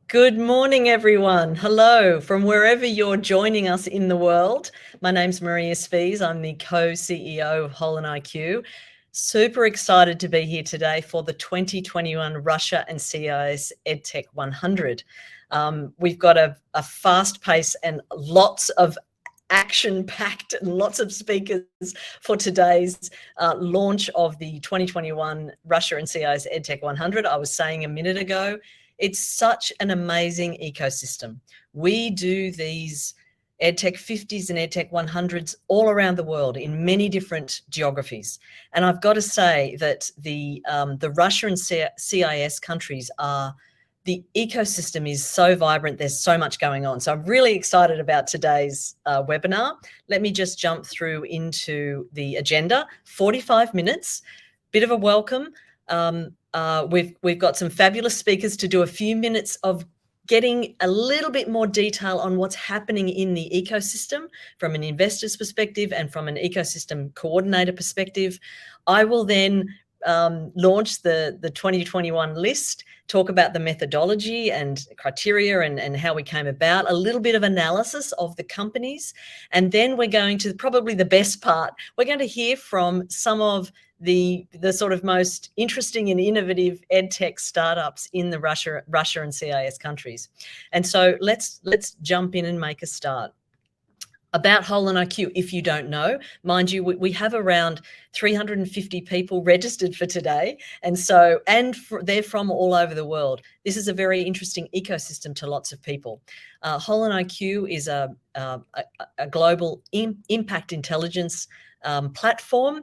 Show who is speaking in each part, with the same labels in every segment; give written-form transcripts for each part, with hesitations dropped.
Speaker 1: Good morning, everyone. Hello from wherever you're joining us in the world. My name's Maria Spies. I'm the co-CEO of HolonIQ. Super excited to be here today for the 2021 Russia and CIS EdTech 100. We've got a fast pace and lots of action-packed and lots of speakers for today's launch of the 2021 Russia and CIS EdTech 100. I was saying a minute ago, it's such an amazing ecosystem. We do these EdTech 50s and EdTech 100s all around the world in many different geographies. And I've got to say that the Russia and CIS countries are, the ecosystem is so vibrant, there's so much going on. So I'm really excited about today's webinar. Let me just jump through into the agenda. 45 minutes, bit of a welcome. We've got some fabulous speakers to do a few minutes of getting a little bit more detail on what's happening in the ecosystem from an investor's perspective and from an ecosystem coordinator perspective. I will then launch the 2021 list, talk about the methodology and criteria and how we came about, a little bit of analysis of the companies. And then we're going to probably the best part. We're going to hear from some of the sort of most interesting and innovative EdTech startups in the Russia and CIS countries. And so let's jump in and make a start. About HolonIQ, if you don't know, mind you, we have around 350 people registered for today. And so, they're from all over the world. This is a very interesting ecosystem to lots of people. HolonIQ is a global impact intelligence platform.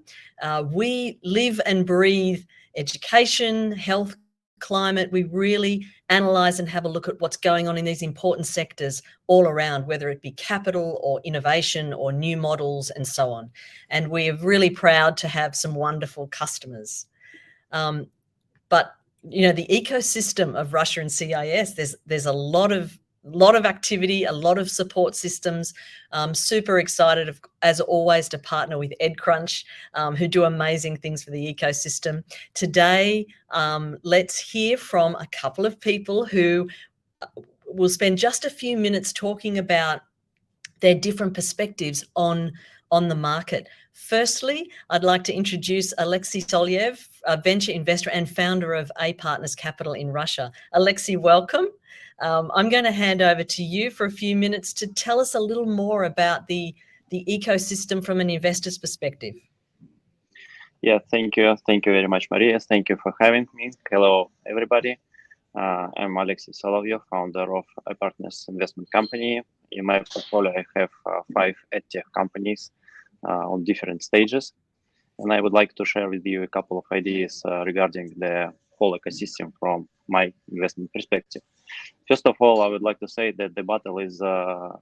Speaker 1: We live and breathe education, health, climate. We really analyze and have a look at what's going on in these important sectors all around, whether it be capital or innovation or new models and so on. And we're really proud to have some wonderful customers. But you know, the ecosystem of Russia and CIS, there's a lot of activity, a lot of support systems. Super excited, as always, to partner with EdCrunch, who do amazing things for the ecosystem. Today, let's hear from a couple of people who will spend just a few minutes talking about their different perspectives on the market. Firstly, I'd like to introduce Alexei Solyev, a venture investor and founder of A Partners Capital in Russia. Alexei, welcome. I'm going to hand over to you for a few minutes to tell us a little more about the ecosystem from an investor's perspective.
Speaker 2: Yeah, thank you. Thank you very much, Maria. Thank you for having me. Hello, everybody. I'm Alexei Solovyev, founder of A Partners Investment Company. In my portfolio, I have 5 EdTech companies on different stages. And I would like to share with you a couple of ideas regarding the whole ecosystem from my investment perspective. First of all, I would like to say that the battle is the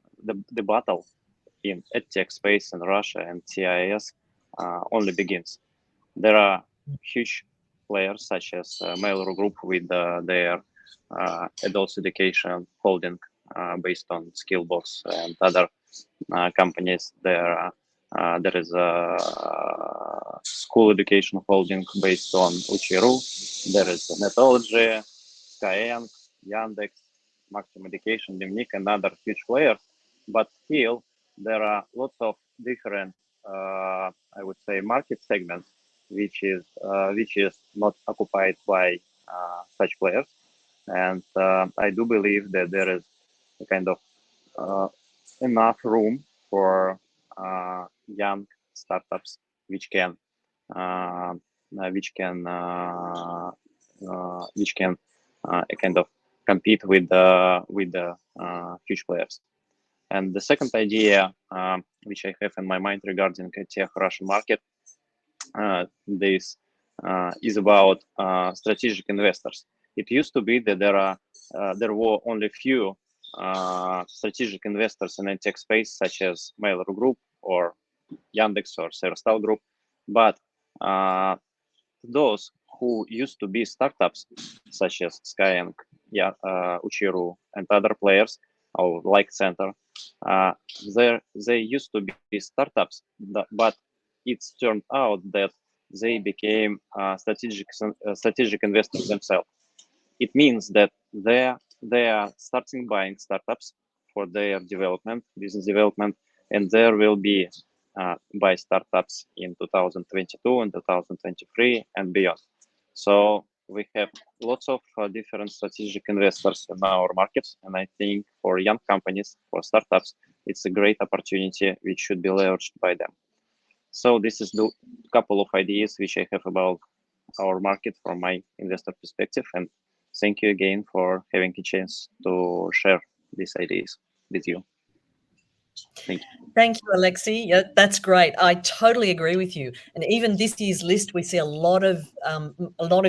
Speaker 2: battle in EdTech space in Russia and CIS only begins. There are huge players such as Mail.ru Group with their adult education holding based on Skillbox and other companies. There is a school education holding based on Uchi.ru. There is Methodology, Skyeng, Yandex, Maximum Education, Demnik, and other huge players. But still, there are lots of different, I would say, market segments which is not occupied by such players. And I do believe that there is a kind of enough room for young startups which can kind of compete with the huge players. And the second idea which I have in my mind regarding the Russian market, this is about strategic investors. It used to be that there were only few strategic investors in the tech space, such as Mail.ru Group or Yandex or Severstal Group, but those who used to be startups, such as Skyeng, Uchi.ru, and other players, or like Center, they used to be startups, but it's turned out that they became strategic investors themselves. It means that their they are starting buying startups for their development, business development, and there will be buy startups in 2022 and 2023 and beyond. So we have lots of different strategic investors in our market, and I think for young companies, for startups, it's a great opportunity which should be leveraged by them. So this is the couple of ideas which I have about our market from my investor perspective, and thank you again for having a chance to share these ideas with you. Thank you.
Speaker 1: Thank you, Alexei. Yeah, that's great. I totally agree with you. And even this year's list, we see a lot of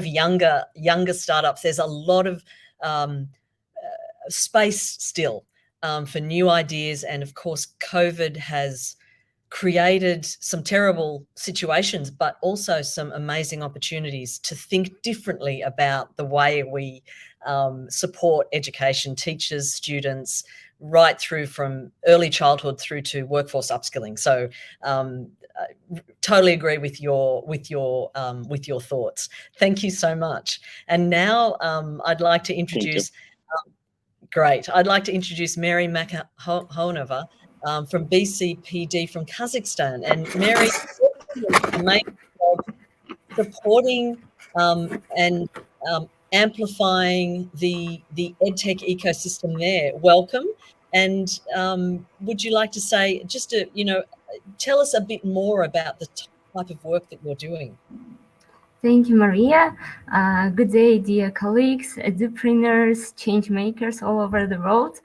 Speaker 1: younger startups. There's a lot of space still for new ideas, and of course, COVID has created some terrible situations, but also some amazing opportunities to think differently about the way we support education, teachers, students, right through from early childhood through to workforce upskilling. So totally agree with your thoughts. Thank you so much. And now I'd like to introduce. Great. I'd like to introduce Mary Makhonova from BCPD from Kazakhstan. And Mary, amazing job supporting and amplifying the EdTech ecosystem there. Welcome. And would you like to say, just to, tell us a bit more about the type of work that you're doing?
Speaker 3: Thank you, Maria. Good day, dear colleagues, edupreneurs, change makers all over the world.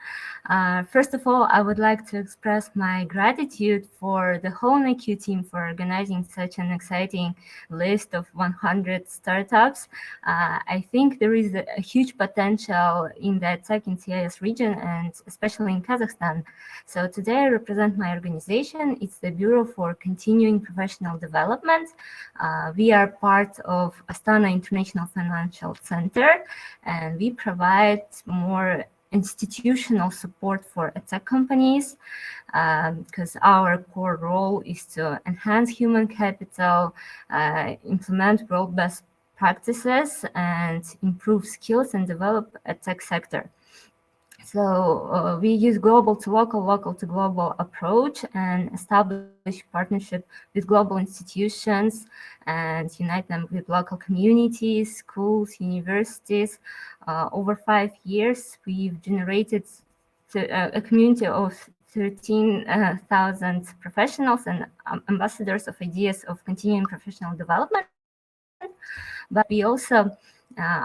Speaker 3: First of all, I would like to express my gratitude for the HolonIQ team for organizing such an exciting list of 100 startups. I think there is a huge potential in the EdTech in CIS region, and especially in Kazakhstan. So today I represent my organization. It's the Bureau for Continuing Professional Development. We are part of Astana International Financial Center, and we provide more institutional support for EdTech companies, because our core role is to enhance human capital, implement world best practices, and improve skills and develop EdTech sector. So we use global to local, local to global approach, and establish partnership with global institutions and unite them with local communities, schools, universities. Over 5 years, we've generated a community of 13,000 professionals and ambassadors of ideas of continuing professional development. But we also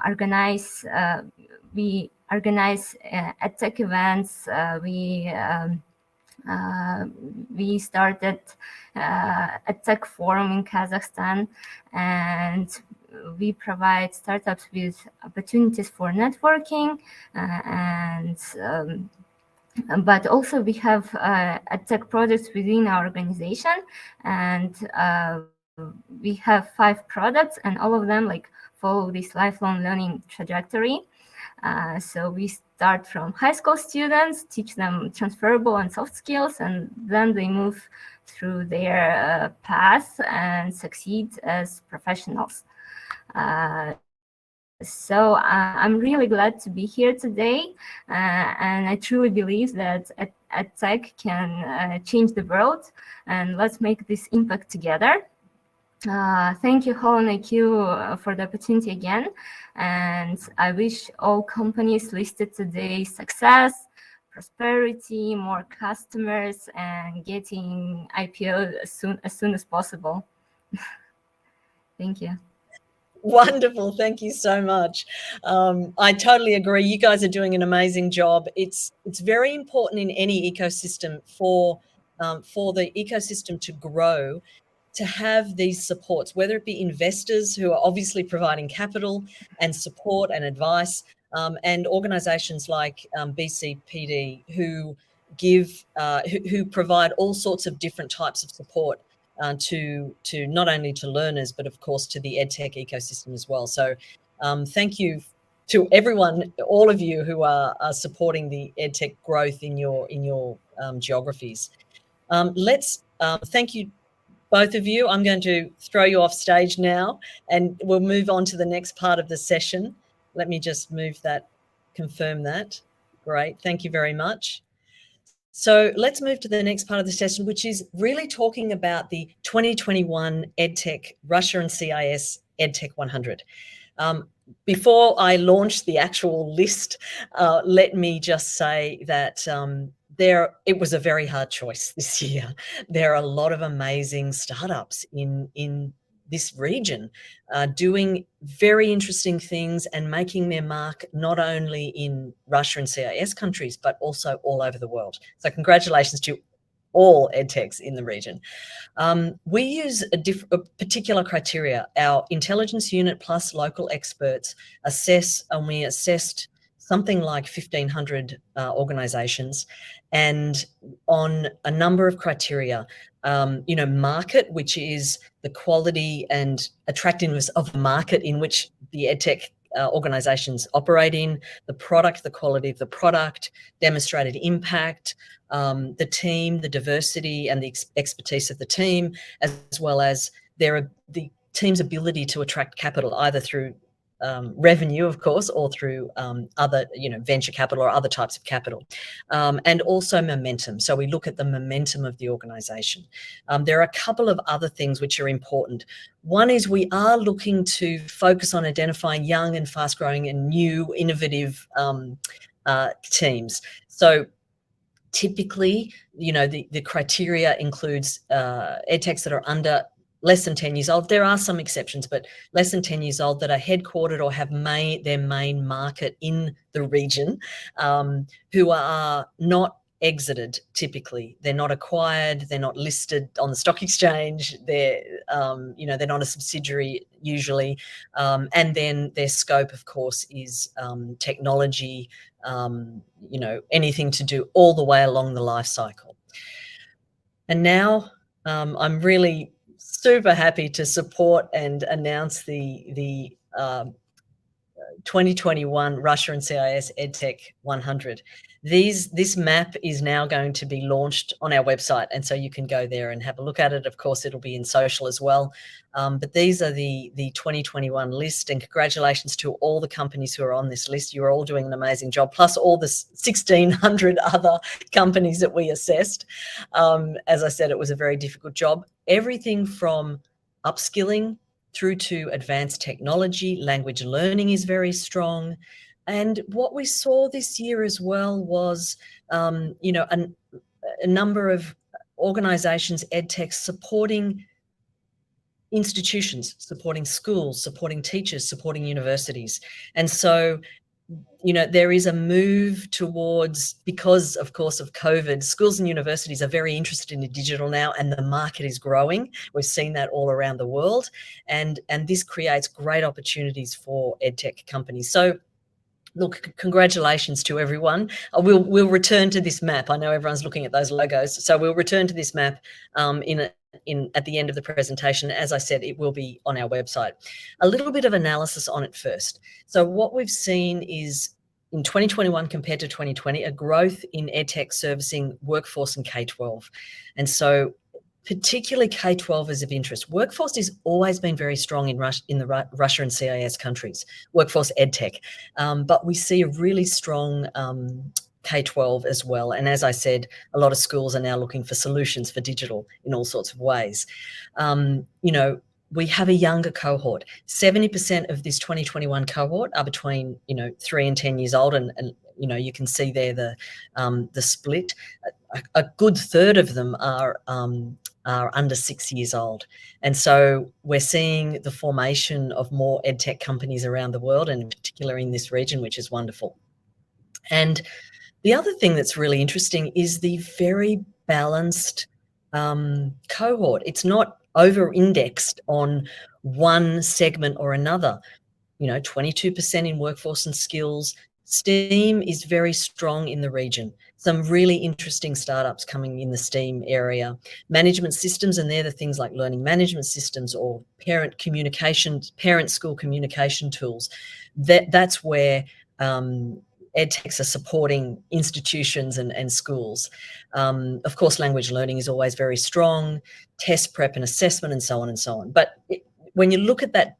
Speaker 3: organize EdTech events. We started EdTech forum in Kazakhstan, and we provide startups with opportunities for networking, but also we have EdTech projects within our organization, and we have 5 products, and all of them follow this lifelong learning trajectory. So we start from high school students, teach them transferable and soft skills, and then they move through their path and succeed as professionals. So I'm really glad to be here today, and I truly believe that EdTech can change the world, and let's make this impact together. Thank you, HolonIQ, for the opportunity again, and I wish all companies listed today success, prosperity, more customers, and getting IPO as soon as possible. Thank you.
Speaker 1: Wonderful. Thank you so much. I totally agree. You guys are doing an amazing job. It's very important in any ecosystem for the ecosystem to grow, to have these supports, whether it be investors who are obviously providing capital and support and advice, and organizations like BCPD who who provide all sorts of different types of support to not only to learners, but of course to the EdTech ecosystem as well. So thank you to everyone, all of you who are supporting the EdTech growth in your geographies. Let's thank you, both of you. I'm going to throw you off stage now, and we'll move on to the next part of the session. Let me just move that confirm that. Great, thank you very much. So let's move to the next part of the session, which is really talking about the 2021 EdTech Russia and CIS EdTech 100. Before I launch the actual list, let me just say that it was a very hard choice this year. There are a lot of amazing startups in this region doing very interesting things and making their mark not only in Russia and CIS countries, but also all over the world. So congratulations to all EdTechs in the region. We use a particular criteria. Our intelligence unit plus local experts assess, and we assessed something like 1,500 organizations, and on a number of criteria, market, which is the quality and attractiveness of the market in which the EdTech organizations operate in, the product, the quality of the product, demonstrated impact, the team, the diversity and the expertise of the team, as well as the team's ability to attract capital, either through revenue, of course, or through other, venture capital or other types of capital, and also momentum. So we look at the momentum of the organization. There are a couple of other things which are important. One is we are looking to focus on identifying young and fast-growing and new innovative teams. So typically, the criteria includes EdTechs that are under less than 10 years old. There are some exceptions, but less than 10 years old that are headquartered or have their main market in the region, who are not exited typically. They're not acquired, they're not listed on the stock exchange, they're not a subsidiary usually. And then their scope, of course, is technology, anything to do all the way along the life cycle. And now I'm really super happy to support and announce the 2021 Russia and CIS EdTech 100. This map is now going to be launched on our website, and so you can go there and have a look at it. Of course, it'll be in social as well. But these are the 2021 list, and congratulations to all the companies who are on this list. You're all doing an amazing job, plus all the 1,600 other companies that we assessed. As I said, it was a very difficult job. Everything from upskilling through to advanced technology, language learning is very strong. And what we saw this year as well was, a number of organizations, EdTechs, supporting institutions, supporting schools, supporting teachers, supporting universities. And so, there is a move towards, because of course of COVID, schools and universities are very interested in digital now, and the market is growing. We've seen that all around the world, and this creates great opportunities for EdTech companies. So look, congratulations to everyone. We'll return to this map. I know everyone's looking at those logos, so we'll return to this map at the end of the presentation. As I said, it will be on our website. A little bit of analysis on it first. So what we've seen is, in 2021 compared to 2020, a growth in EdTech servicing workforce and K-12. And so particularly K-12 is of interest. Workforce has always been very strong in the Russia and CIS countries, workforce EdTech. But we see a really strong K-12 as well. And as I said, a lot of schools are now looking for solutions for digital in all sorts of ways. We have a younger cohort. 70% of this 2021 cohort are between 3 and 10 years old, and you can see there the split. A good third of them are under 6 years old, and so we're seeing the formation of more EdTech companies around the world, and in particular in this region, which is wonderful. And the other thing that's really interesting is the very balanced cohort. It's not over-indexed on one segment or another. 22% in workforce and skills. STEAM is very strong in the region. Some really interesting startups coming in the STEAM area. Management systems, and they're the things like learning management systems or parent-school communication tools. That's where EdTechs are supporting institutions and schools. Of course, language learning is always very strong, test prep and assessment, and so on and so on. But when you look at that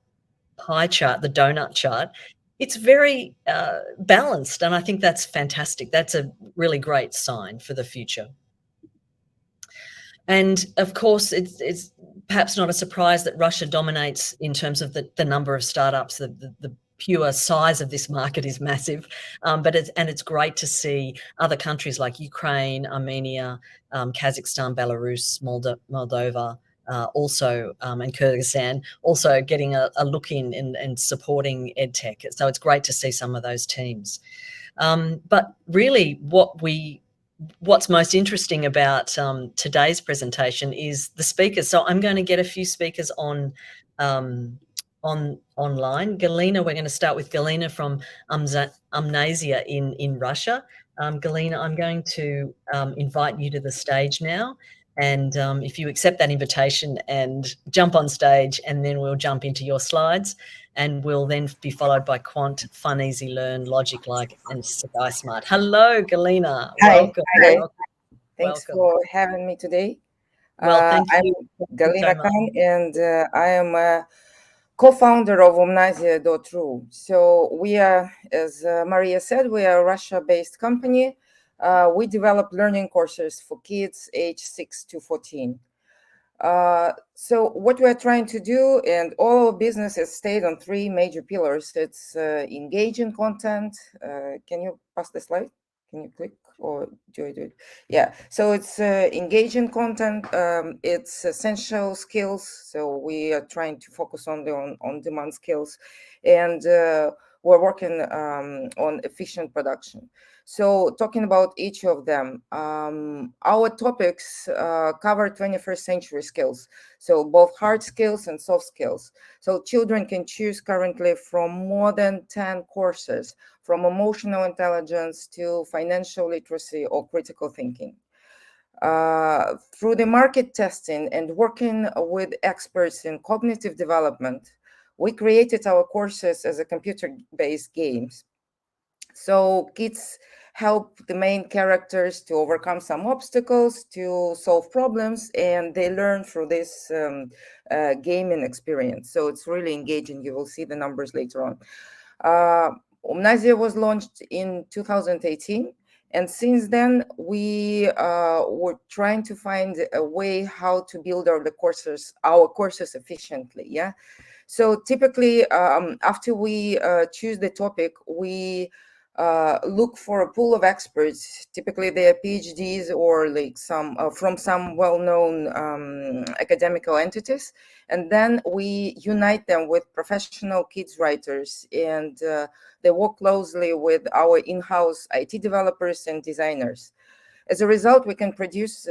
Speaker 1: pie chart, the donut chart, it's very balanced, and I think that's fantastic. That's a really great sign for the future. And of course, it's perhaps not a surprise that Russia dominates in terms of the number of startups. The pure size of this market is massive, but it's great to see other countries like Ukraine, Armenia, Kazakhstan, Belarus, Moldova, also and Kyrgyzstan also getting a look in and supporting EdTech. So it's great to see some of those teams. But really, what's most interesting about today's presentation is the speakers. So I'm going to get a few speakers on online. Galina, we're going to start with Galina from Amnesia in Russia. Galina, I'm going to invite you to the stage now. And if you accept that invitation and jump on stage, and then we'll jump into your slides, and we'll then be followed by Quant, Fun, Easy, Learn, LogicLike, and Sky Smart. Hello, Galina.
Speaker 4: Hi.
Speaker 1: Welcome.
Speaker 4: Hi.
Speaker 1: Welcome.
Speaker 4: Thanks
Speaker 1: Welcome.
Speaker 4: for having me today.
Speaker 1: Well, thank you.
Speaker 4: I'm Galina Khan, and I am a co-founder of Omnasia.ru. So we are, as Maria said, we are a Russia-based company. We develop learning courses for kids aged 6 to 14. So what we're trying to do, and all our business is stayed on 3 major pillars. It's engaging content. Can you pass the slide? Can you click, or do I do it? Yeah, so it's engaging content. It's essential skills. So we are trying to focus on the on-demand skills, and we're working on efficient production. So talking about each of them, our topics cover 21st century skills. So both hard skills and soft skills. So children can choose currently from more than 10 courses, from emotional intelligence to financial literacy or critical thinking. Through the market testing and working with experts in cognitive development, we created our courses as a computer-based games. So kids help the main characters to overcome some obstacles, to solve problems, and they learn through this gaming experience. So it's really engaging. You will see the numbers later on. Omnasia was launched in 2018. And since then, we were trying to find a way how to build our courses efficiently. Yeah. So typically, after we choose the topic, we look for a pool of experts. Typically, they are PhDs or like some from some well-known academical entities, and then we unite them with professional kids writers, and they work closely with our in-house IT developers and designers. As a result, we can produce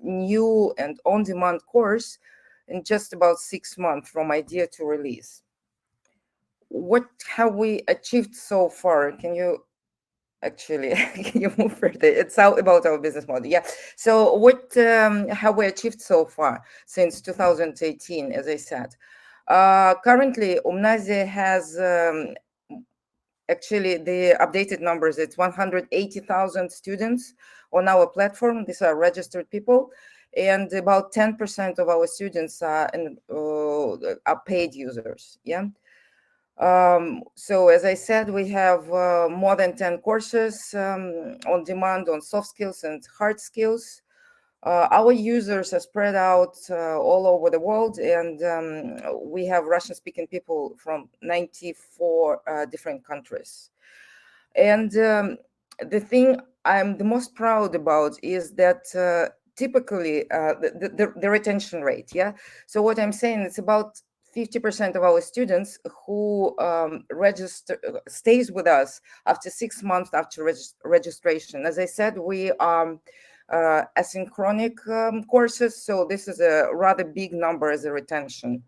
Speaker 4: new and on-demand course in just about 6 months from idea to release. What have we achieved so far? Can you actually can you move further? It's all about our business model. Yeah. So what have we achieved so far since 2018, as I said? Currently, Omnasia has actually the updated numbers. It's 180,000 students on our platform. These are registered people. And about 10% of our students are paid users. Yeah. So as I said, we have more than 10 courses on demand on soft skills and hard skills. Our users are spread out all over the world, and we have Russian-speaking people from 94 different countries. And the thing I'm the most proud about is that typically the retention rate. Yeah. So what I'm saying, it's about 50% of our students who stays with us after 6 months after registration. As I said, we are asynchronic courses, so this is a rather big number as a retention.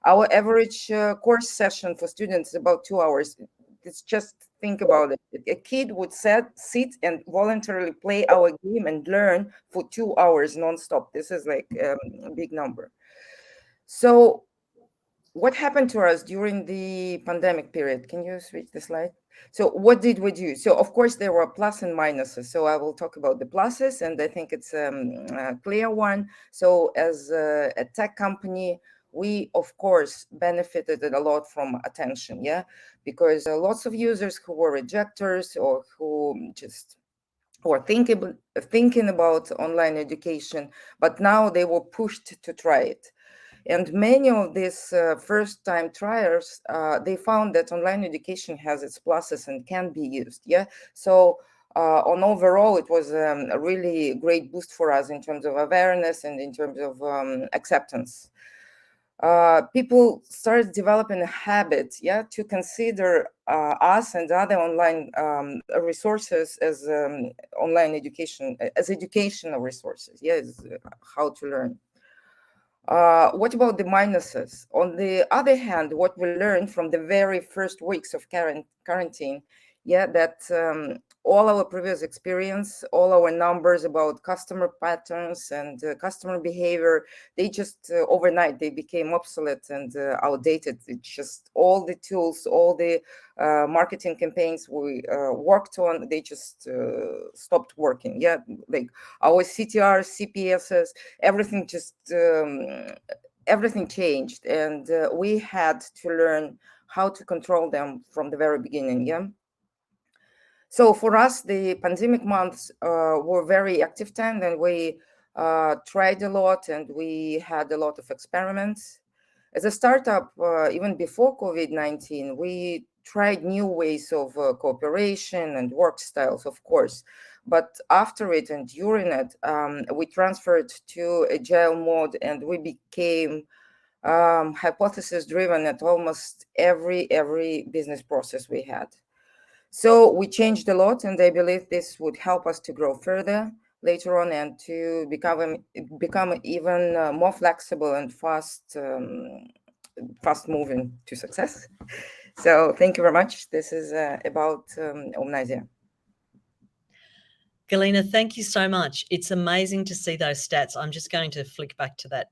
Speaker 4: Our average course session for students is about 2 hours. It's just think about it. A kid would sit and voluntarily play our game and learn for 2 hours nonstop. This is like a big number. So what happened to us during the pandemic period? Can you switch the slide? So what did we do? So of course there were plus and minuses. So I will talk about the pluses, and I think it's a clear one. So as a tech company, we of course benefited a lot from attention, yeah, because lots of users who were rejectors or who just were thinking about online education, but now they were pushed to try it. And many of these first-time triers, they found that online education has its pluses and can be used. Yeah, so on overall, it was a really great boost for us in terms of awareness and in terms of acceptance. People started developing a habit, yeah, to consider us and other online resources as online education, as educational resources. Yeah, how to learn. What about the minuses? On the other hand, what we learned from the very first weeks of quarantine, yeah, that all our previous experience, all our numbers about customer patterns and customer behavior, they just overnight, they became obsolete and outdated. It's just all the tools, all the marketing campaigns we worked on, they just stopped working. Yeah, like our CTRs, CPSs, everything just, everything changed. And we had to learn how to control them from the very beginning, yeah. So for us, the pandemic months were very active time, and we tried a lot and we had a lot of experiments. As a startup, even before COVID-19, we tried new ways of cooperation and work styles, of course. But after it and during it, we transferred to agile mode and we became hypothesis driven at almost every business process we had. So we changed a lot, and I believe this would help us to grow further later on and to become even more flexible and fast moving to success. So thank you very much. This is about Omnasia.
Speaker 1: Galina, thank you so much. It's amazing to see those stats. I'm just going to flick back to that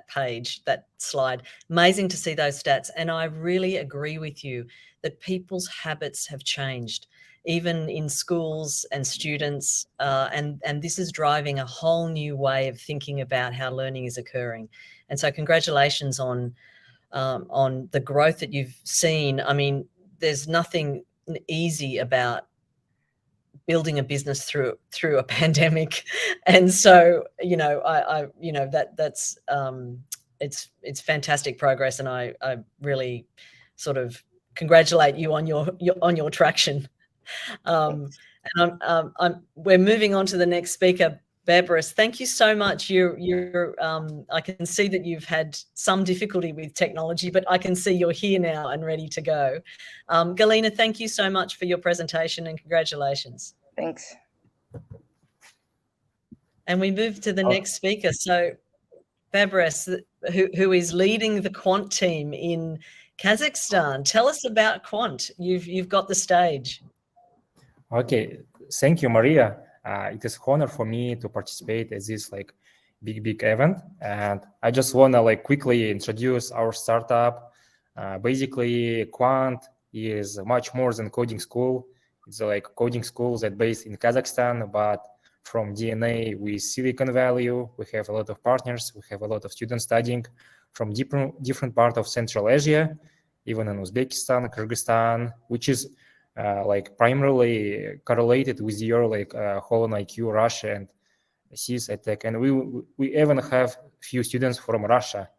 Speaker 1: page, that slide. Amazing to see those stats. And I really agree with you that people's habits have changed, even in schools and students. And this is driving a whole new way of thinking about how learning is occurring. And so congratulations on the growth that you've seen. I mean, there's nothing easy about building a business through a pandemic, and so that's it's fantastic progress, and I really sort of congratulate you on your traction. And we're moving on to the next speaker, Bebrus. Thank you so much. I can see that you've had some difficulty with technology, but I can see you're here now and ready to go. Galina, thank you so much for your presentation and congratulations.
Speaker 4: Thanks.
Speaker 1: And we move to the next speaker. So Bebrus, who is leading the Quant team in Kazakhstan. Tell us about Quant. You've got the stage.
Speaker 5: Okay, thank you, Maria. It is an honor for me to participate at this big event, and I just wanna quickly introduce our startup. Basically, Quant is much more than coding school. It's coding school that's based in Kazakhstan, but from DNA with Silicon Valley. We have a lot of partners. We have a lot of students studying from different part of Central Asia, even in Uzbekistan, Kyrgyzstan, which is primarily correlated with your HolonIQ, Russia and CIS EdTech, and we even have few students from Russia.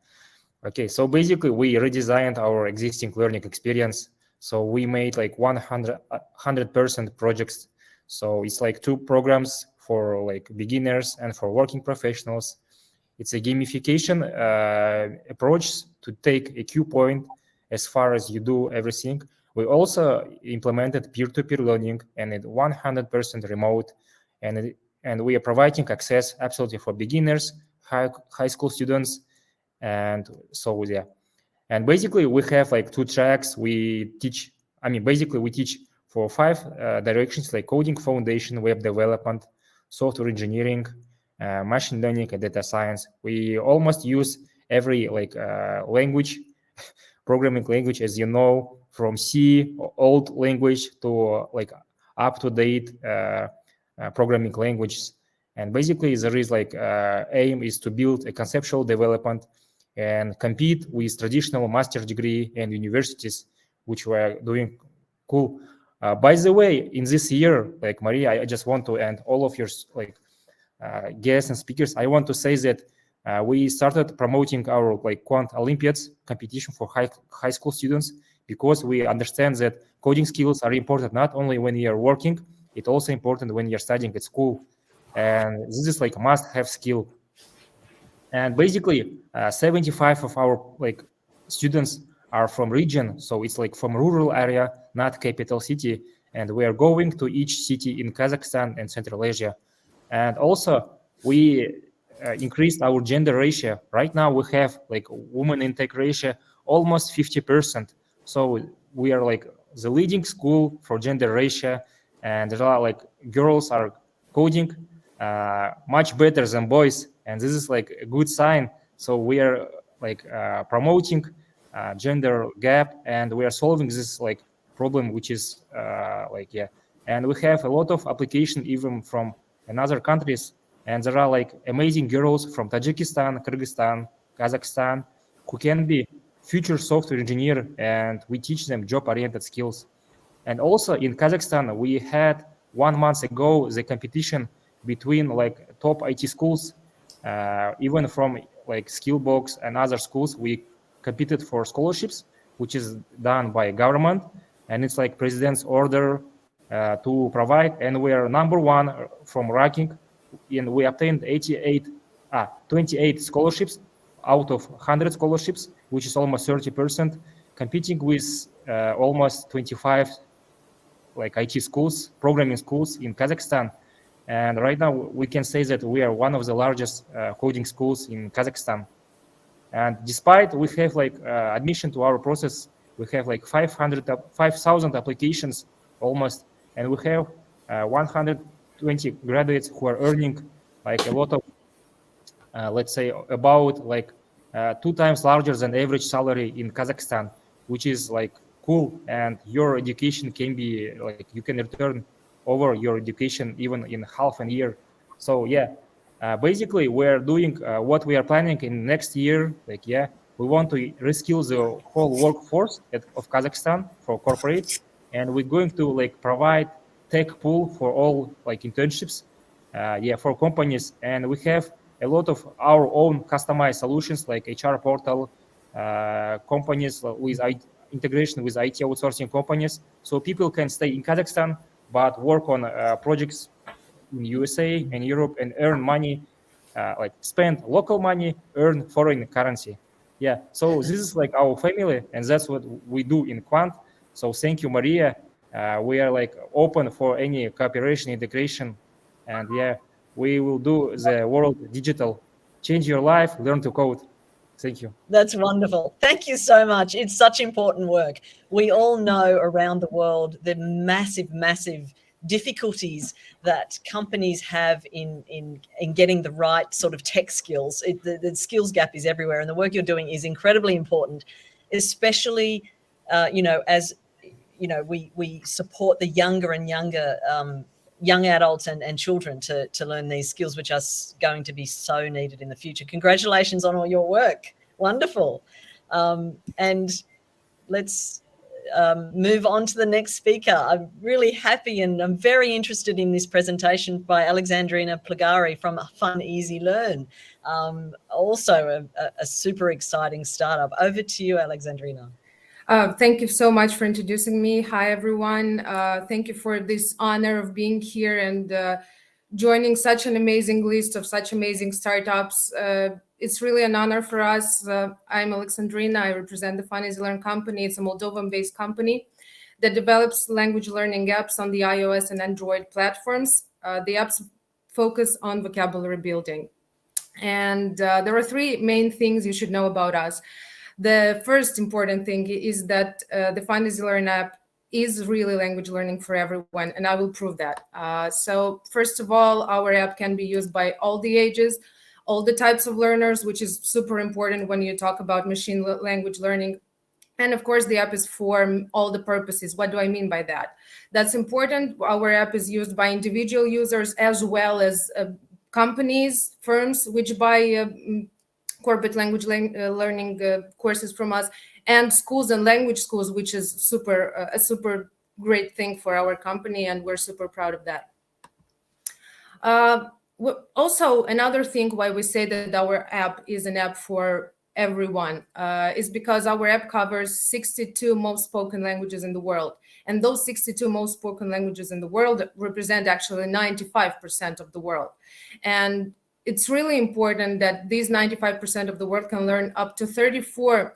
Speaker 5: Okay, so basically we redesigned our existing learning experience. So we made 100% projects. So it's 2 programs for beginners and for working professionals. It's a gamification approach to take a Q point as far as you do everything. We also implemented peer-to-peer learning and it 100% remote, and we are providing access absolutely for beginners, high school students, and so yeah. And basically we have 2 tracks. We teach for 5 directions, like coding foundation, web development, software engineering, machine learning, and data science. We almost use every language, programming language, as you know, from C, old language, to up-to-date programming languages. And basically there is aim is to build a conceptual development and compete with traditional master degree and universities, which were doing cool. By the way, in this year, like Maria, I just want to, and all of your like guests and speakers, I want to say that we started promoting our like Quant Olympiads competition for high school students, because we understand that coding skills are important not only when you're working, it's also important when you're studying at school. And this is like a must-have skill. And basically, 75 of our like students are from region, so it's like from rural area, not capital city. And we are going to each city in Kazakhstan and Central Asia. And also, we increased our gender ratio. Right now, we have like women intake ratio almost 50%. So we are like the leading school for gender ratio, and there are like girls are coding much better than boys, and this is like a good sign. So we are like promoting gender gap, and we are solving this like problem, which is and we have a lot of application even from another countries, and there are like amazing girls from Tajikistan, Kyrgyzstan, Kazakhstan who can be future software engineer, and we teach them job-oriented skills. And also in Kazakhstan, we had 1 month ago the competition between like top IT schools, even from like Skillbox and other schools. We competed for scholarships, which is done by government, and it's like president's order to provide. And we are #1 from ranking, and we obtained 28 scholarships out of 100 scholarships, which is almost 30%, competing with almost 25 like IT schools, programming schools in Kazakhstan. And right now we can say that we are one of the largest coding schools in Kazakhstan. And despite we have like admission to our process, we have like 5,000 applications almost, and we have 120 graduates who are earning like a lot of, let's say about like 2 times larger than average salary in Kazakhstan, which is like cool. And your education can be like, you can return over your education even in half a year. So yeah, basically we're doing what we are planning in next year. Like, yeah, we want to reskill the whole workforce of Kazakhstan for corporates, and we're going to like provide tech pool for all like internships, for companies. And we have a lot of our own customized solutions like HR portal, companies with integration with IT outsourcing companies, so people can stay in Kazakhstan but work on projects in USA and Europe and earn money, like spend local money, earn foreign currency. Yeah, so this is like our family, and that's what we do in Quant. So thank you, Maria. We are like open for any cooperation, integration, and yeah, we will do the world digital. Change your life, learn to code. Thank you.
Speaker 1: That's wonderful. Thank you so much. It's such important work. We all know around the world the massive difficulties that companies have in getting the right sort of tech skills. The skills gap is everywhere, and the work you're doing is incredibly important, especially, as we support the younger and younger young adults and children to learn these skills, which are going to be so needed in the future. Congratulations on all your work. Wonderful. And let's move on to the next speaker. I'm really happy, and I'm very interested in this presentation by Alexandrina Plagari from Fun Easy Learn. Also a super exciting startup. Over to you, Alexandrina.
Speaker 6: Thank you so much for introducing me. Hi, everyone. Thank you for this honor of being here and joining such an amazing list of such amazing startups. It's really an honor for us. I'm Alexandrina. I represent the Fun Easy Learn company. It's a Moldovan-based company that develops language learning apps on the iOS and Android platforms. The apps focus on vocabulary building. And there are 3 main things you should know about us. The first important thing is that the Fun Easy Learn app is really language learning for everyone, and I will prove that. So first of all, our app can be used by all the ages, all the types of learners, which is super important when you talk about machine language learning. And of course, the app is for all the purposes. What do I mean by that? That's important. Our app is used by individual users as well as companies, firms, which buy corporate language learning courses from us, and schools and language schools, which is a super great thing for our company, and we're super proud of that. Also, another thing why we say that our app is an app for everyone is because our app covers 62 most spoken languages in the world. And those 62 most spoken languages in the world represent actually 95% of the world. And it's really important that these 95% of the world can learn up to 34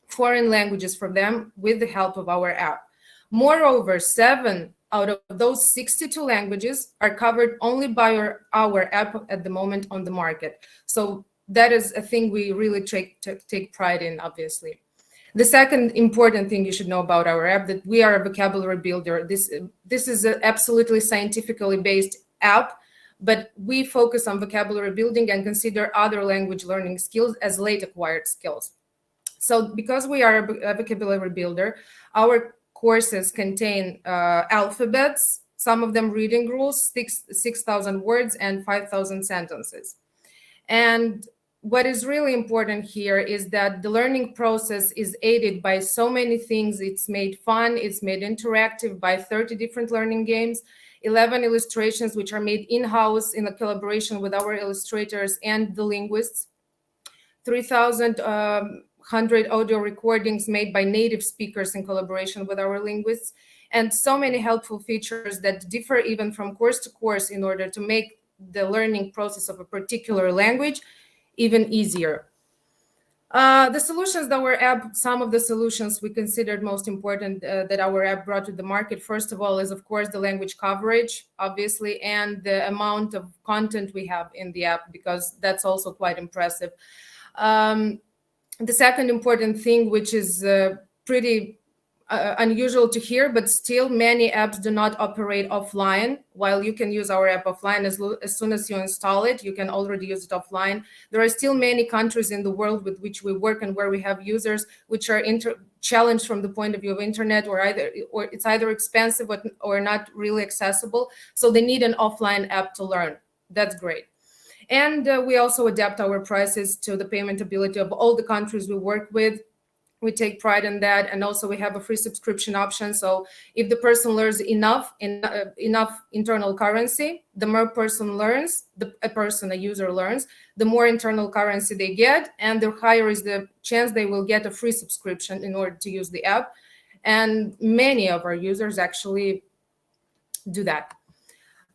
Speaker 6: foreign languages from them with the help of our app. Moreover, 7 out of those 62 languages are covered only by our app at the moment on the market. So that is a thing we really take pride in, obviously. The second important thing you should know about our app, that we are a vocabulary builder. This is an absolutely scientifically based app, but we focus on vocabulary building and consider other language learning skills as late acquired skills. So because we are a vocabulary builder, our courses contain alphabets, some of them reading rules, 6,000 words and 5,000 sentences. And what is really important here is that the learning process is aided by so many things. It's made fun, it's made interactive by 30 different learning games, 11 illustrations which are made in-house in a collaboration with our illustrators and the linguists, 3,100 audio recordings made by native speakers in collaboration with our linguists, and so many helpful features that differ even from course to course in order to make the learning process of a particular language even easier. The solutions that our app, some of the solutions we considered most important that our app brought to the market, first of all, is of course the language coverage, obviously, and the amount of content we have in the app, because that's also quite impressive. The second important thing, which is pretty unusual to hear, but still many apps do not operate offline. While you can use our app offline, as soon as you install it, you can already use it offline. There are still many countries in the world with which we work and where we have users which are challenged from the point of view of internet, or it's either expensive or not really accessible. So they need an offline app to learn. That's great. And we also adapt our prices to the payment ability of all the countries we work with. We take pride in that, and also we have a free subscription option. So if the person learns enough internal currency, the more person learns, a user learns, the more internal currency they get, and the higher is the chance they will get a free subscription in order to use the app. And many of our users actually do that.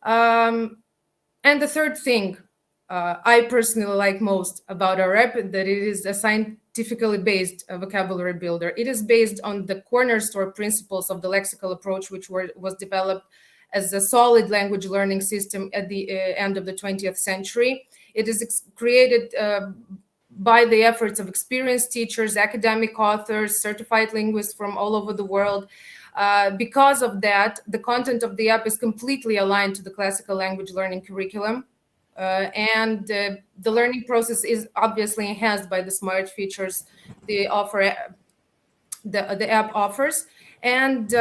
Speaker 6: And the third thing I personally like most about our app, that it is a scientifically based vocabulary builder. It is based on the cornerstone principles of the lexical approach, which was developed as a solid language learning system at the end of the 20th century. It is created by the efforts of experienced teachers, academic authors, certified linguists from all over the world. Because of that, the content of the app is completely aligned to the classical language learning curriculum. And the learning process is obviously enhanced by the smart features the app offers. And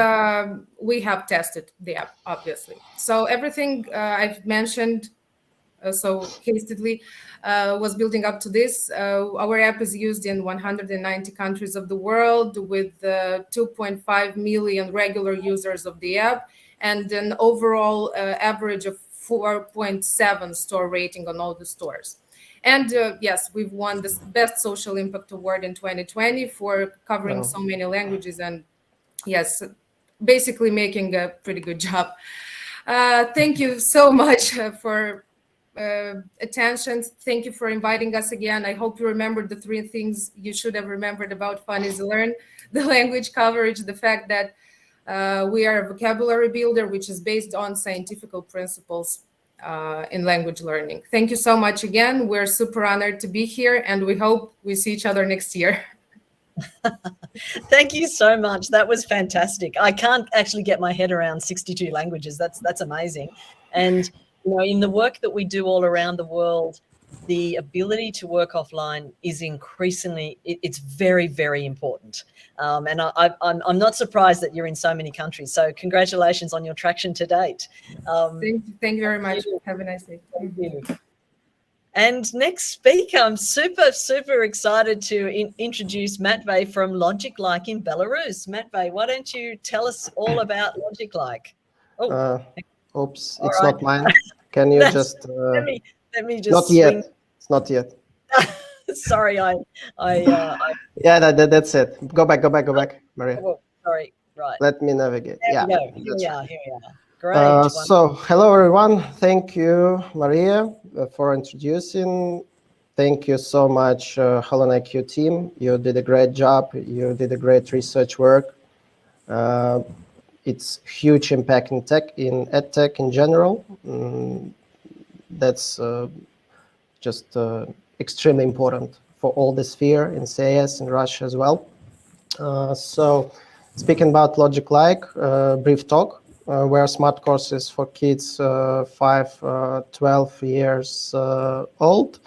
Speaker 6: we have tested the app, obviously. So everything I've mentioned so hastily was building up to this. Our app is used in 190 countries of the world, with 2.5 million regular users of the app, and an overall average of 4.7 store rating on all the stores. And yes, we've won the Best Social Impact Award in 2020 for covering so many languages, and yes, basically making a pretty good job. Thank you so much for attention. Thank you for inviting us again. I hope you remembered the 3 things you should have remembered about Fun is Learn: the language coverage, the fact that we are a vocabulary builder, which is based on scientific principles in language learning. Thank you so much again. We're super honored to be here, and we hope we see each other next year.
Speaker 1: Thank you so much. That was fantastic. I can't actually get my head around 62 languages. That's amazing. And you know, in the work that we do all around the world, the ability to work offline is increasingly, it's very, very important. And I'm not surprised that you're in so many countries. So congratulations on your traction to date.
Speaker 6: Thank you very much. Have a nice day.
Speaker 1: Thank you. And next speaker, I'm super excited to introduce Matvey from LogicLike in Belarus. Matvey, why don't you tell us all about LogicLike? Oh,
Speaker 7: oops,
Speaker 1: all
Speaker 7: it's
Speaker 1: right.
Speaker 7: not mine. Can you just?
Speaker 1: Let me just
Speaker 7: not
Speaker 1: swing.
Speaker 7: yet. It's not yet.
Speaker 1: Sorry,
Speaker 7: Yeah, that's it. Go back, Maria.
Speaker 1: Oh, sorry, right.
Speaker 7: Let me navigate.
Speaker 1: There
Speaker 7: Yeah,
Speaker 1: we go. Here we are. Great.
Speaker 7: so hello everyone. Thank you, Maria, for introducing. Thank you so much, HolonIQ team. You did a great job. You did a great research work. It's huge impact in EdTech in general. That's just extremely important for all the sphere in CIS in Russia as well. So speaking about LogicLike, brief talk. We're smart courses for kids 5-12 years old.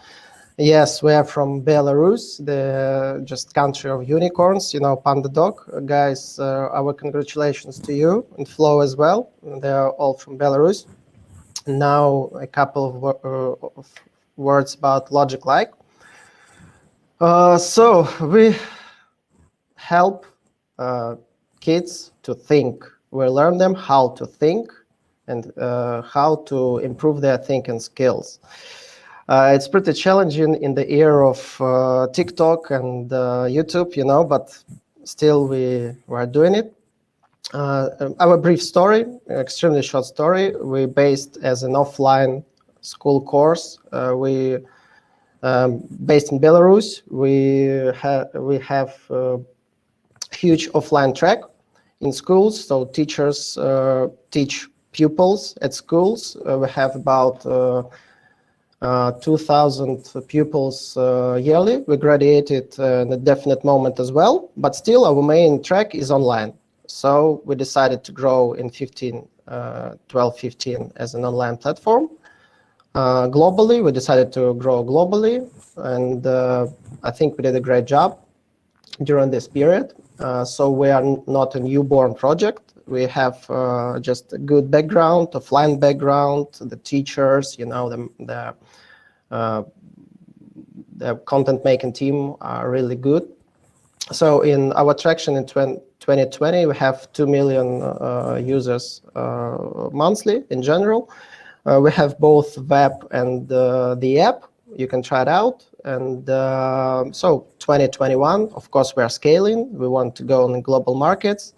Speaker 7: Yes, we are from Belarus, the just country of unicorns, you know, Panda Dog. Guys, our congratulations to you and Flo as well. They are all from Belarus. Now a couple of words about LogicLike. So we help kids to think. We learn them how to think and how to improve their thinking skills. It's pretty challenging in the era of TikTok and YouTube, you know, but still we are doing it. Our brief story, extremely short story. We based as an offline school course. We based in Belarus. We have huge offline track in schools, so teachers teach pupils at schools. We have about 2,000 pupils yearly. We graduated in a definite moment as well, but still our main track is online. So we decided to grow in 12-15 as an online platform. Globally, we decided to grow globally, and I think we did a great job during this period. So we are not a newborn project. We have just a good background, offline background, the teachers, you know, the content making team are really good. So in our traction in 2020, we have 2 million users monthly in general. We have both web and the app. You can try it out. And so 2021, of course, we are scaling. We want to go on global markets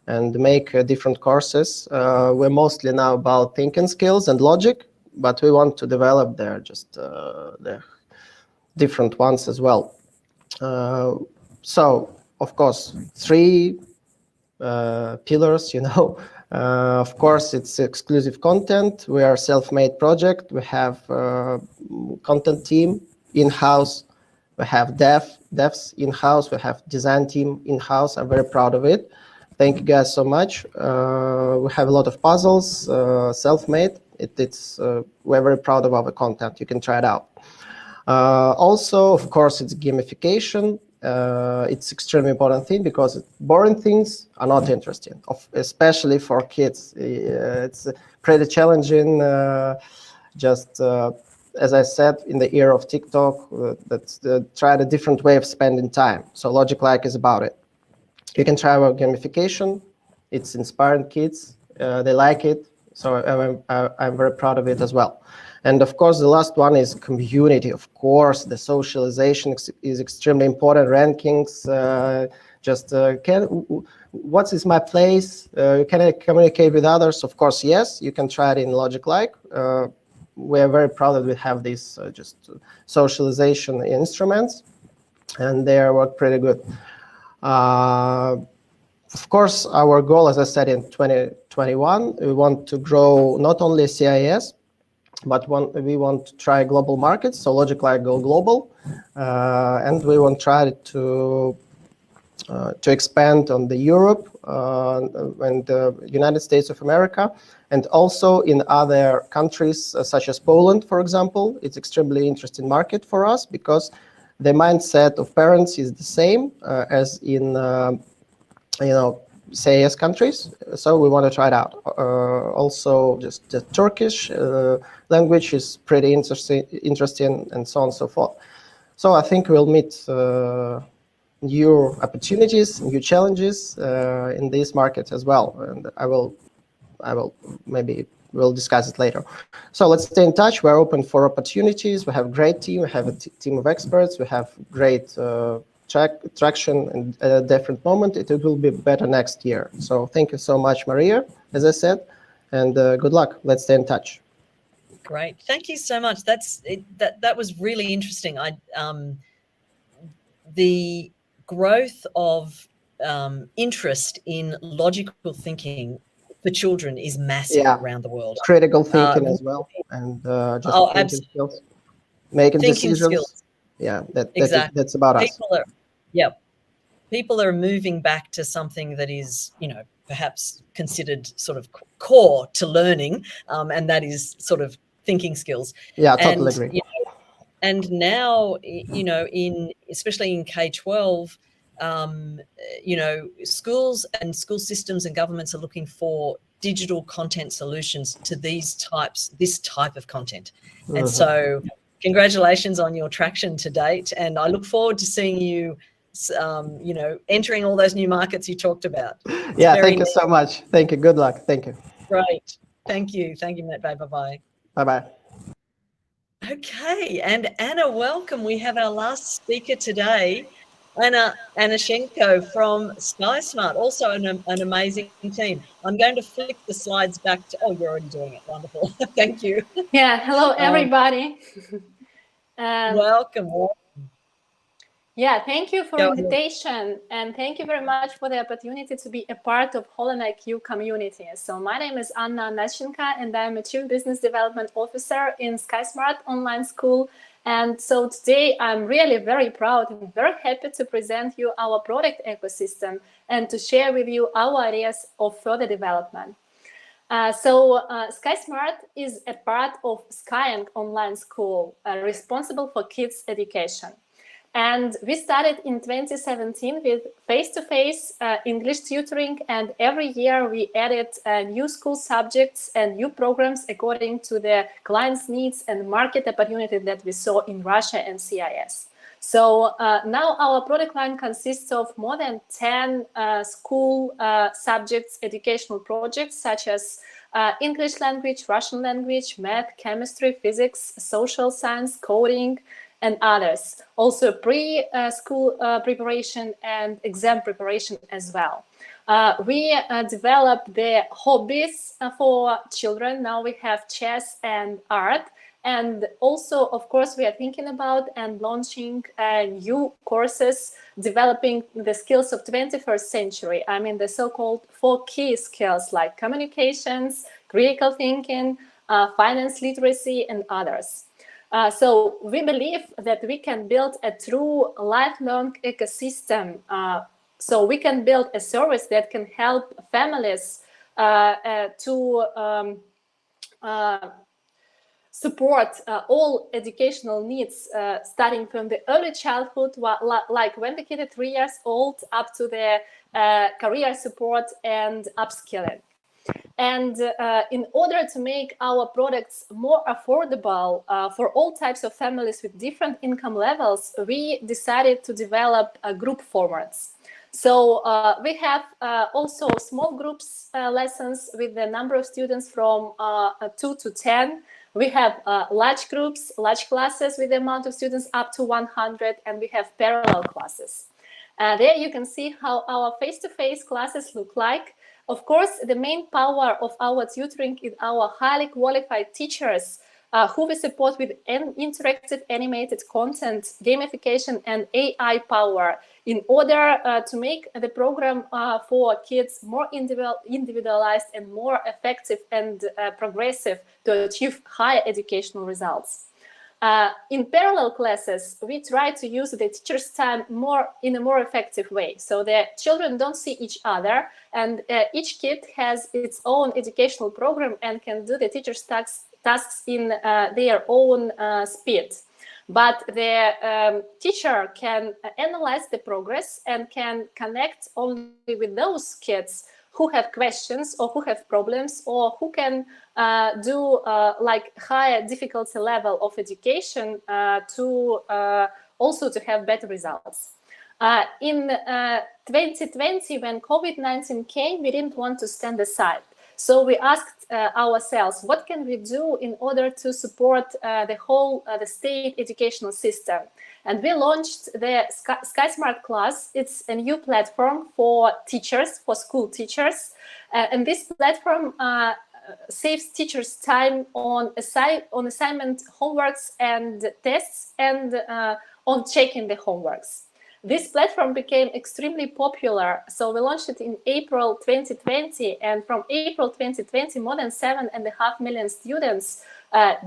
Speaker 7: and make different courses. We're mostly now about thinking skills and logic, but we want to develop the different ones as well. So, of course, 3 pillars, you know. Of course, it's exclusive content. We are a self-made project. We have content team in-house. We have devs in-house. We have design team in-house. I'm very proud of it. Thank you guys so much. We have a lot of puzzles, self-made. We're very proud of our content. You can try it out. Also, of course, it's gamification. It's extremely important thing because boring things are not interesting, especially for kids. It's pretty challenging. As I said, in the era of TikTok, try a different way of spending time. So LogicLike is about it. You can try our gamification. It's inspiring kids. They like it. So I'm very proud of it as well. And of course, the last one is community. Of course, the socialization is extremely important. Rankings, what is my place? Can I communicate with others? Of course, yes, you can try it in LogicLike. We are very proud that we have these socialization instruments, and they work pretty good. Of course, our goal, as I said, in 2021, we want to grow not only CIS, but we want to try global markets. So LogicLike go global, and we want to try to expand on the Europe and the United States of America, and also in other countries such as Poland, for example. It's extremely interesting market for us because the mindset of parents is the same as in CIS countries, so we want to try it out. Also, just the Turkish language is pretty interesting, and so on and so forth. So I think we'll meet new opportunities, new challenges in this market as well, and I will maybe we'll discuss it later. So let's stay in touch. We're open for opportunities. We have a great team. We have a team of experts. We have great traction, and at a different moment, it will be better next year. So thank you so much, Maria, as I said, and good luck. Let's stay in touch.
Speaker 1: Great, thank you so much. That was really interesting. The growth of interest in logical thinking for children is massive around the world.
Speaker 7: Critical thinking as well, and just thinking skills, making decisions. Skills. Yeah,
Speaker 1: exactly.
Speaker 7: That's about us.
Speaker 1: People are moving back to something that is, perhaps considered sort of core to learning, and that is sort of thinking skills.
Speaker 7: Yeah, totally agree.
Speaker 1: And now, especially in K-12, schools and school systems and governments are looking for digital content solutions to this type of content. And so congratulations on your traction to date. And I look forward to seeing you, entering all those new markets you talked about.
Speaker 7: Yeah, thank you so much. Thank you. Good luck. Thank you.
Speaker 1: Great. Thank you. Thank you, Matt. Bye-bye.
Speaker 7: Bye-bye.
Speaker 1: Okay, and Anna, welcome. We have our last speaker today, Anna Anashenko from SkySmart, also an amazing team. I'm going to flick the slides back to, you're already doing it. Wonderful. Thank you.
Speaker 8: Yeah, hello, everybody.
Speaker 1: Welcome.
Speaker 8: Yeah, thank you for the invitation, and thank you very much for the opportunity to be a part of HolonIQ community. So my name is Anna Anashenko, and I'm a Chief Business Development Officer in SkySmart Online School. And so today I'm really very proud and very happy to present you our product ecosystem and to share with you our areas of further development. SkySmart is a part of Sky Online School, responsible for kids' education. And we started in 2017 with face-to-face English tutoring, and every year we added new school subjects and new programs according to the clients' needs and market opportunity that we saw in Russia and CIS. So now our product line consists of more than 10 school subjects, educational projects, such as English language, Russian language, math, chemistry, physics, social science, coding, and others. Also pre-school preparation and exam preparation as well. We developed the hobbies for children. Now we have chess and art. And also, of course, we are thinking about and launching new courses, developing the skills of 21st century. I mean, the so-called 4 key skills like communications, critical thinking, finance literacy, and others. So we believe that we can build a true lifelong ecosystem. So we can build a service that can help families to support all educational needs, starting from the early childhood, like when the kid is 3 years old, up to the career support and upskilling. And in order to make our products more affordable for all types of families with different income levels, we decided to develop group formats. So we have also small groups lessons with the number of students from 2 to 10. We have large groups, large classes with the amount of students up to 100, and we have parallel classes. There you can see how our face-to-face classes look like. Of course, the main power of our tutoring is our highly qualified teachers who we support with interactive animated content, gamification, and AI power in order to make the program for kids more individualized and more effective and progressive to achieve higher educational results. In parallel classes, we try to use the teacher's time in a more effective way. So the children don't see each other, and each kid has its own educational program and can do the teacher's tasks in their own speed. but the teacher can analyze the progress and can connect only with those kids who have questions or who have problems or who can do like higher difficulty level of education to also to have better results. In 2020, when COVID-19 came, we didn't want to stand aside. So we asked ourselves, what can we do in order to support the whole the state educational system? And we launched the SkySmart Class. It's a new platform for teachers, for school teachers. And this platform saves teachers time on assignment homeworks and tests and on checking the homeworks. This platform became extremely popular, so we launched it in April 2020, and from April 2020, more than 7.5 million students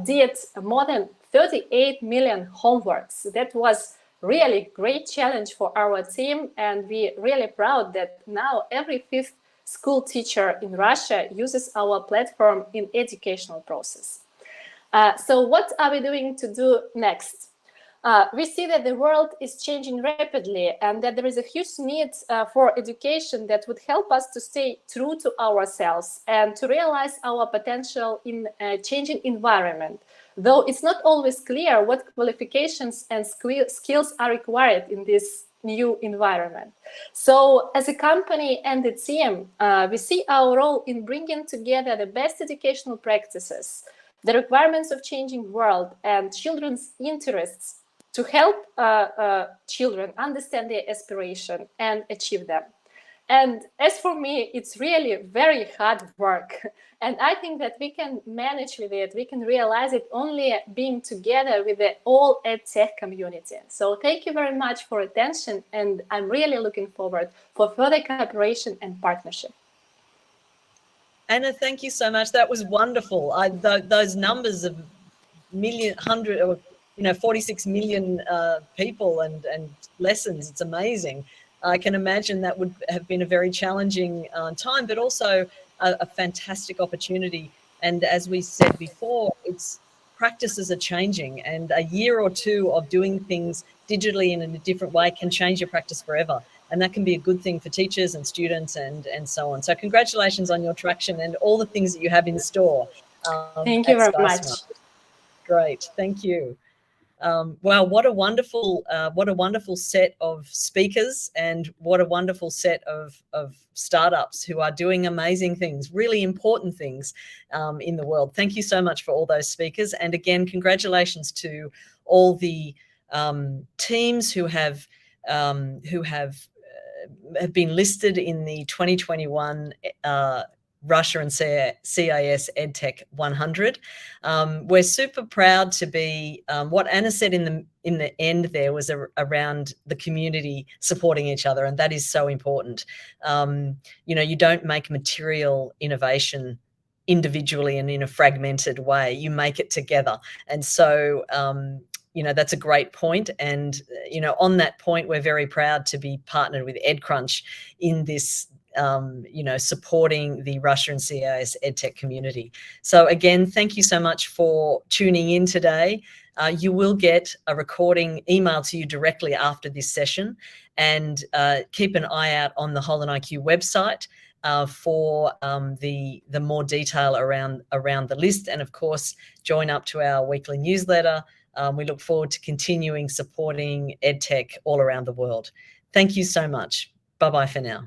Speaker 8: did more than 38 million homeworks. That was really great challenge for our team, and we're really proud that now every 5th school teacher in Russia uses our platform in educational process. So what are we doing to do next? We see that the world is changing rapidly and that there is a huge need for education that would help us to stay true to ourselves and to realize our potential in a changing environment, though it's not always clear what qualifications and skills are required in this new environment. So as a company and a team, we see our role in bringing together the best educational practices, the requirements of changing world, and children's interests to help children understand their aspiration and achieve them. And as for me, it's really very hard work. And I think that we can manage with it, we can realize it only being together with the all EdTech community. So thank you very much for attention, and I'm really looking forward for further cooperation and partnership.
Speaker 1: Anna, thank you so much. That was wonderful. Those numbers of 46 million people and lessons, it's amazing. I can imagine that would have been a very challenging time, but also a fantastic opportunity. And as we said before, practices are changing, and a year or two of doing things digitally and in a different way can change your practice forever. And that can be a good thing for teachers and students and so on. So congratulations on your traction and all the things that you have in store.
Speaker 8: Thank you very much.
Speaker 1: Great, thank you. Wow, what a wonderful set of speakers, and what a wonderful set of startups who are doing amazing things, really important things in the world. Thank you so much for all those speakers, and again, congratulations to all the teams who have been listed in the 2021 Russia and CIS EdTech 100. We're super proud to be, what Anna said in the end there was around the community supporting each other, and that is so important. You don't make material innovation individually and in a fragmented way. You make it together. And so, that's a great point. And, on that point, we're very proud to be partnered with EdCrunch in this supporting the Russia and CIS EdTech community. So again, thank you so much for tuning in today. You will get a recording emailed to you directly after this session, and keep an eye out on the HolonIQ website for the more detail around the list, and of course, join up to our weekly newsletter. We look forward to continuing supporting EdTech all around the world. Thank you so much. Bye-bye for now.